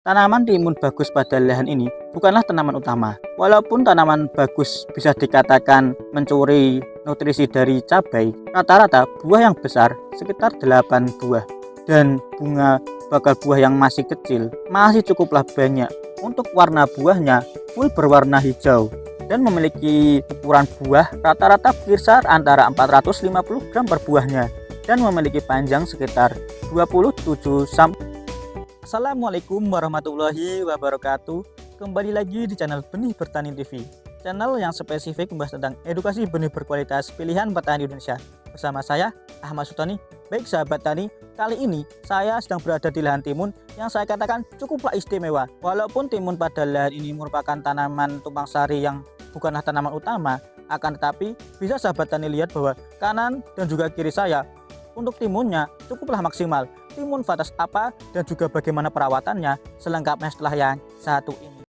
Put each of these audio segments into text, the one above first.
Tanaman timun bagus pada lahan ini bukanlah tanaman utama. Walaupun tanaman bagus bisa dikatakan mencuri nutrisi dari cabai, rata-rata buah yang besar sekitar 8 buah dan bunga bakal buah yang masih kecil masih cukuplah banyak. Untuk warna buahnya full berwarna hijau dan memiliki ukuran buah rata-rata berkisar antara 450 gram per buahnya dan memiliki panjang sekitar 27 sampai. Assalamualaikum warahmatullahi wabarakatuh. Kembali lagi di channel Benih Bertani TV, channel yang spesifik membahas tentang edukasi benih berkualitas pilihan petani Indonesia. Bersama saya Ahmad Sultani. Baik sahabat tani, kali ini saya sedang berada di lahan timun yang saya katakan cukuplah istimewa. Walaupun timun pada lahan ini merupakan tanaman tumpang sari yang bukanlah tanaman utama, akan tetapi bisa sahabat tani lihat bahwa kanan dan juga kiri saya untuk timunnya cukuplah maksimal. Timun varietas apa dan juga bagaimana perawatannya selengkapnya setelah yang satu ini.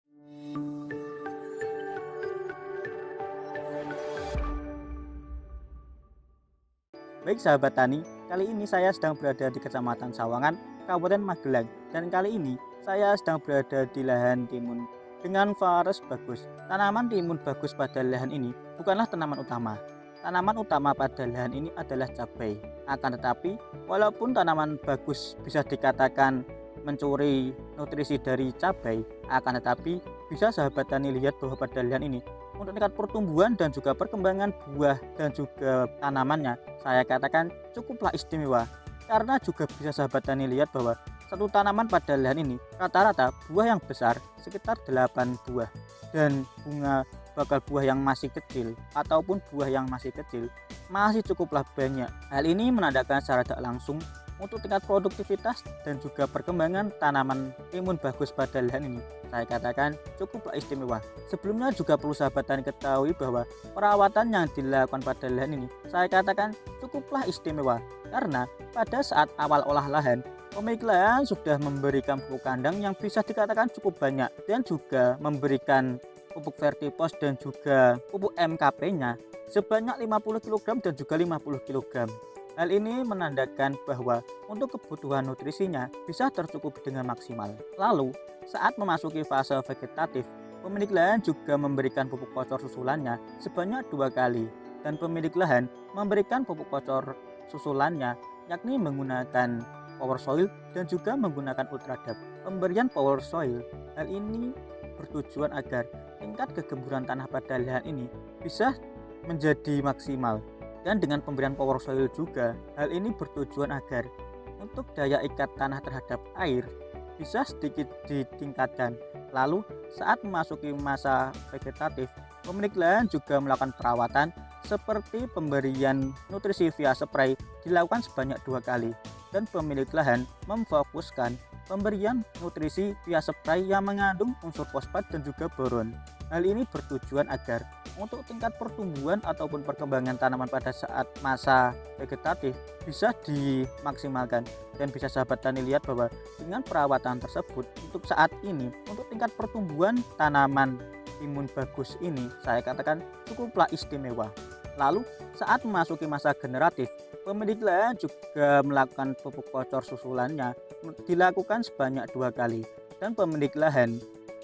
Baik sahabat tani, kali ini saya sedang berada di Kecamatan Sawangan, Kabupaten Magelang, dan kali ini saya sedang berada di lahan timun dengan varietas bagus. Tanaman timun bagus pada lahan ini bukanlah tanaman utama. Tanaman utama pada lahan ini adalah cabai. Akan tetapi, walaupun tanaman bagus bisa dikatakan mencuri nutrisi dari cabai, akan tetapi bisa sahabat tani lihat bahwa pada lahan ini untuk tingkat pertumbuhan dan juga perkembangan buah dan juga tanamannya saya katakan cukuplah istimewa. Karena juga bisa sahabat tani lihat bahwa satu tanaman pada lahan ini rata-rata buah yang besar sekitar 8 buah dan bunga bakal buah yang masih kecil ataupun buah yang masih kecil masih cukuplah banyak. Hal ini menandakan secara tidak langsung untuk tingkat produktivitas dan juga perkembangan tanaman timun bagus pada lahan ini saya katakan cukuplah istimewa. Sebelumnya juga perlu sahabat tani ketahui bahwa perawatan yang dilakukan pada lahan ini saya katakan cukuplah istimewa, karena pada saat awal olah lahan pemilik lahan sudah memberikan pupuk kandang yang bisa dikatakan cukup banyak dan juga memberikan pupuk vertipos dan juga pupuk MKP-nya sebanyak 50 kg dan juga 50 kg. Hal ini menandakan bahwa untuk kebutuhan nutrisinya bisa tercukupi dengan maksimal. Lalu, saat memasuki fase vegetatif, pemilik lahan juga memberikan pupuk kocor susulannya sebanyak 2 kali dan pemilik lahan memberikan pupuk kocor susulannya yakni menggunakan power soil dan juga menggunakan ultradap. Pemberian power soil hal ini bertujuan agar tingkat kegemburan tanah pada lahan ini bisa menjadi maksimal, dan dengan pemberian power soil juga hal ini bertujuan agar untuk daya ikat tanah terhadap air bisa sedikit ditingkatkan. Lalu saat memasuki masa vegetatif, pemilik lahan juga melakukan perawatan seperti pemberian nutrisi via spray dilakukan sebanyak 2 kali dan pemilik lahan memfokuskan pemberian nutrisi via spray yang mengandung unsur fosfat dan juga boron. Hal ini bertujuan agar untuk tingkat pertumbuhan ataupun perkembangan tanaman pada saat masa vegetatif bisa dimaksimalkan, dan bisa sahabat tani lihat bahwa dengan perawatan tersebut untuk saat ini untuk tingkat pertumbuhan tanaman timun bagus ini saya katakan cukuplah istimewa. Lalu saat memasuki masa generatif, pemilik lahan juga melakukan pupuk kocor susulannya dilakukan sebanyak 2 kali dan pemilik lahan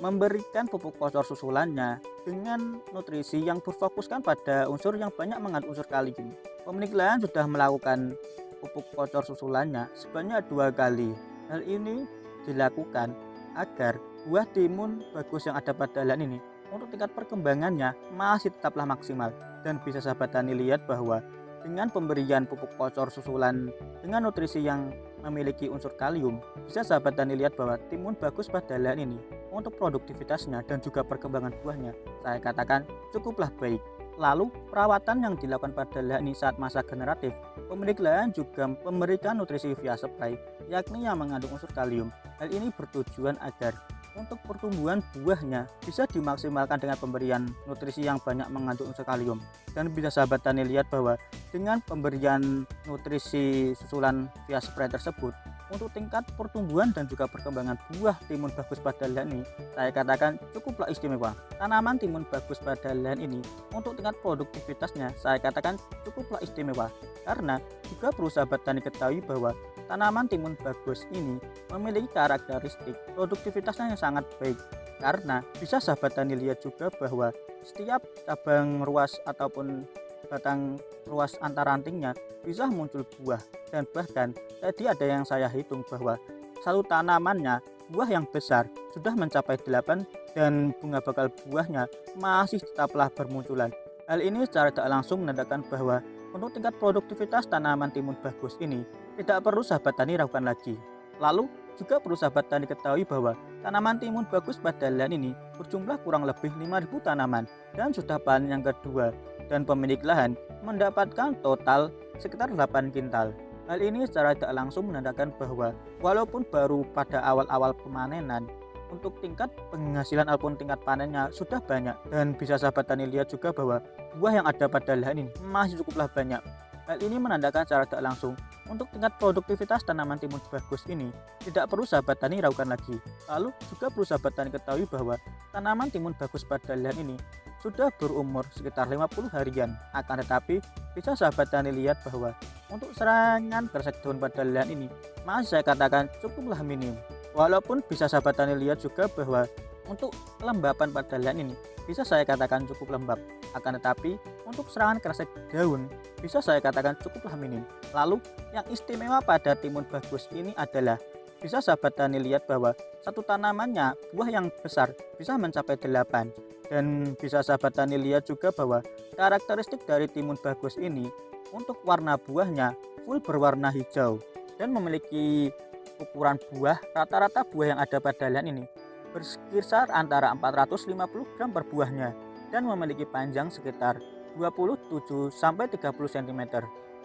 memberikan pupuk kocor susulannya dengan nutrisi yang berfokuskan pada unsur yang banyak mengandung unsur kalium. Pemilik lahan sudah melakukan pupuk kocor susulannya sebanyak 2 kali. Hal ini dilakukan agar buah timun bagus yang ada pada lahan ini untuk tingkat perkembangannya masih tetaplah maksimal, dan bisa sahabat tani lihat bahwa dengan pemberian pupuk kocor susulan dengan nutrisi yang memiliki unsur kalium, bisa sahabat tani lihat bahwa timun bagus pada lahan ini untuk produktivitasnya dan juga perkembangan buahnya saya katakan cukuplah baik. Lalu perawatan yang dilakukan pada lahan ini saat masa generatif, pemilik lahan juga memberikan nutrisi via spray yakni yang mengandung unsur kalium. Hal ini bertujuan agar untuk pertumbuhan buahnya bisa dimaksimalkan dengan pemberian nutrisi yang banyak mengandung unsur kalium, dan bisa sahabat tani lihat bahwa dengan pemberian nutrisi susulan via spray tersebut untuk tingkat pertumbuhan dan juga perkembangan buah timun bagus pada lahan ini saya katakan cukuplah istimewa. Tanaman timun bagus pada lahan ini untuk tingkat produktivitasnya saya katakan cukuplah istimewa, karena juga perlu sahabat tani ketahui bahwa tanaman timun bagus ini memiliki karakteristik produktivitasnya yang sangat baik, karena bisa sahabat tani lihat juga bahwa setiap cabang ruas ataupun batang ruas antar rantingnya bisa muncul buah, dan bahkan tadi ada yang saya hitung bahwa satu tanamannya buah yang besar sudah mencapai 8 dan bunga bakal buahnya masih tetaplah bermunculan. Hal ini secara tidak langsung menandakan bahwa untuk tingkat produktivitas tanaman timun bagus ini tidak perlu sahabat tani ragukan lagi. Lalu juga perlu sahabat tani ketahui bahwa tanaman timun bagus pada lahan ini berjumlah kurang lebih 5.000 tanaman dan sudah panen yang kedua, dan pemilik lahan mendapatkan total sekitar 8 kintal. Hal ini secara tidak langsung menandakan bahwa walaupun baru pada awal-awal pemanenan, untuk tingkat penghasilan ataupun tingkat panennya sudah banyak, dan bisa sahabat tani lihat juga bahwa buah yang ada pada lahan ini masih cukuplah banyak. Hal ini menandakan secara tidak langsung untuk tingkat produktivitas tanaman timun bagus ini tidak perlu sahabat tani ragukan lagi. Lalu juga perlu sahabat tani ketahui bahwa tanaman timun bagus pada lahan ini sudah berumur sekitar 50 harian. Akan tetapi bisa sahabat tani lihat bahwa untuk serangan kresek daun pada lahan ini masih saya katakan cukuplah minim. Walaupun bisa sahabat tani lihat juga bahwa untuk kelembapan pada lahan ini bisa saya katakan cukup lembab. Akan tetapi untuk serangan kresek daun bisa saya katakan cukuplah minim. Lalu yang istimewa pada timun bagus ini adalah bisa sahabat tani lihat bahwa satu tanamannya buah yang besar bisa mencapai 8, dan bisa sahabat tani lihat juga bahwa karakteristik dari timun bagus ini untuk warna buahnya full berwarna hijau dan memiliki ukuran buah, rata-rata buah yang ada pada lahan ini berkisar antara 450 gram per buahnya dan memiliki panjang sekitar 27 sampai 30 cm,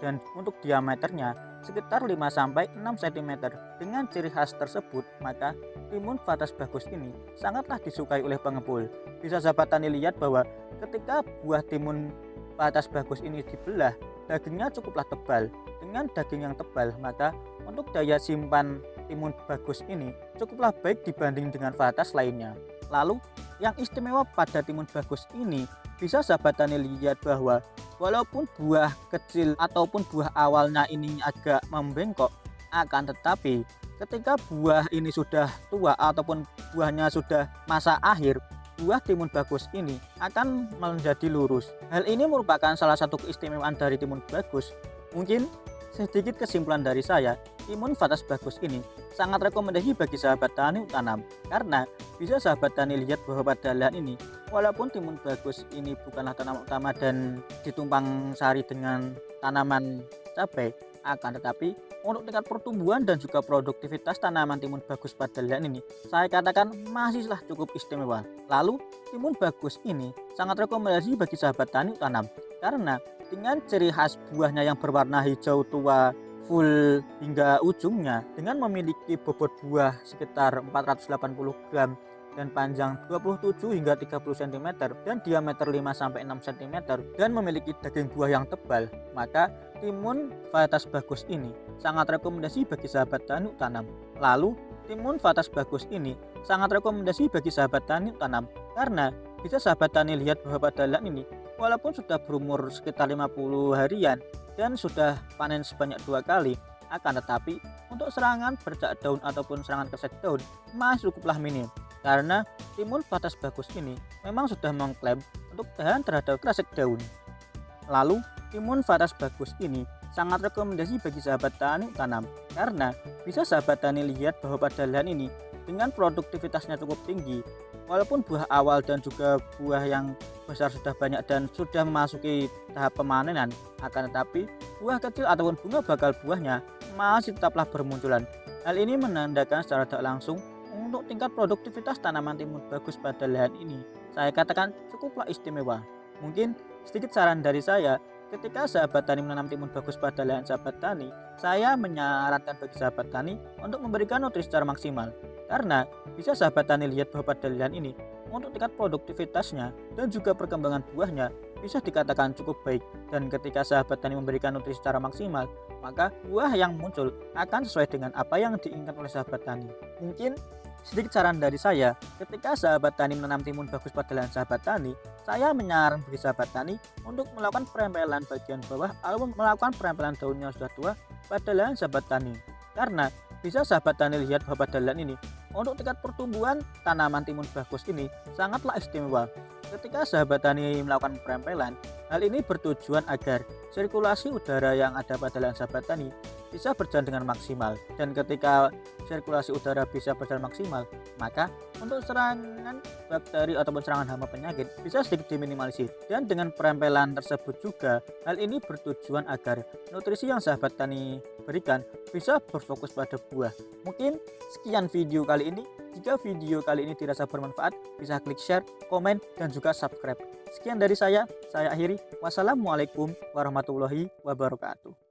dan untuk diameternya sekitar 5 sampai 6 cm. Dengan ciri khas tersebut, maka timun vatas bagus ini sangatlah disukai oleh pengepul. Bisa sahabat tani lihat bahwa ketika buah timun vatas bagus ini dibelah, dagingnya cukuplah tebal. Dengan daging yang tebal, maka untuk daya simpan timun bagus ini cukuplah baik dibanding dengan vatas lainnya. Lalu yang istimewa pada timun bagus ini bisa sahabat tani lihat bahwa walaupun buah kecil ataupun buah awalnya ini agak membengkok, akan tetapi ketika buah ini sudah tua ataupun buahnya sudah masa akhir, buah timun bagus ini akan menjadi lurus. Hal ini merupakan salah satu keistimewaan dari timun bagus. Mungkin sedikit kesimpulan dari saya, timun vatas bagus ini sangat rekomendasi bagi sahabat tani untuk tanam, karena bisa sahabat tani lihat bahwa pada lahan ini walaupun timun bagus ini bukanlah tanaman utama dan ditumpang sari dengan tanaman cabai, akan tetapi untuk tingkat pertumbuhan dan juga produktivitas tanaman timun bagus pada lahan ini saya katakan masihlah cukup istimewa. Lalu timun bagus ini sangat rekomendasi bagi sahabat tani untuk tanam, karena dengan ciri khas buahnya yang berwarna hijau tua full hingga ujungnya, dengan memiliki bobot buah sekitar 480 gram dan panjang 27 hingga 30 cm dan diameter 5 sampai 6 cm dan memiliki daging buah yang tebal, maka timun vatas bagus ini sangat rekomendasi bagi sahabat tani tanam. Lalu timun vatas bagus ini sangat rekomendasi bagi sahabat tani tanam, karena bisa sahabat tani lihat bahwa pada lahan ini walaupun sudah berumur sekitar 50 harian dan sudah panen sebanyak 2 kali, akan tetapi untuk serangan bercak daun ataupun serangan kresek daun masih cukuplah minim, karena timun vatas bagus ini memang sudah mengklaim untuk tahan terhadap kresek daun. Lalu timun vatas bagus ini sangat rekomendasi bagi sahabat tani tanam, karena bisa sahabat tani lihat bahwa pada lahan ini dengan produktivitasnya cukup tinggi. Walaupun buah awal dan juga buah yang besar sudah banyak dan sudah memasuki tahap pemanenan, akan tetapi buah kecil ataupun bunga bakal buahnya masih tetaplah bermunculan. Hal ini menandakan secara tidak langsung untuk tingkat produktivitas tanaman timun bagus pada lahan ini saya katakan cukuplah istimewa. Mungkin sedikit saran dari saya, ketika sahabat tani menanam timun bagus pada lahan sahabat tani, saya menyarankan bagi sahabat tani untuk memberikan nutrisi secara maksimal, karena bisa sahabat tani lihat bahwa pada lahan ini untuk tingkat produktivitasnya dan juga perkembangan buahnya bisa dikatakan cukup baik, dan ketika sahabat tani memberikan nutrisi secara maksimal, maka buah yang muncul akan sesuai dengan apa yang diinginkan oleh sahabat tani. Mungkin sedikit saran dari saya, ketika sahabat tani menanam timun bagus pada lahan sahabat tani, saya menyarankan bagi sahabat tani untuk melakukan perempelan bagian bawah ataupun melakukan perempelan daunnya sudah tua pada lahan sahabat tani. Karena bisa sahabat tani lihat bahwa dalan ini untuk tingkat pertumbuhan tanaman timun bagus ini sangatlah istimewa. Ketika sahabat tani melakukan perempelan, hal ini bertujuan agar sirkulasi udara yang ada pada dalam sahabat tani bisa berjalan dengan maksimal. Dan ketika sirkulasi udara bisa berjalan maksimal, maka untuk serangan bakteri ataupun serangan hama penyakit bisa sedikit diminimalisir. Dan dengan perempelan tersebut juga, hal ini bertujuan agar nutrisi yang sahabat tani berikan bisa berfokus pada buah. Mungkin sekian video kali ini. Jika video kali ini dirasa bermanfaat, bisa klik share, komen, dan juga subscribe. Sekian dari saya akhiri. Wassalamualaikum warahmatullahi wabarakatuh.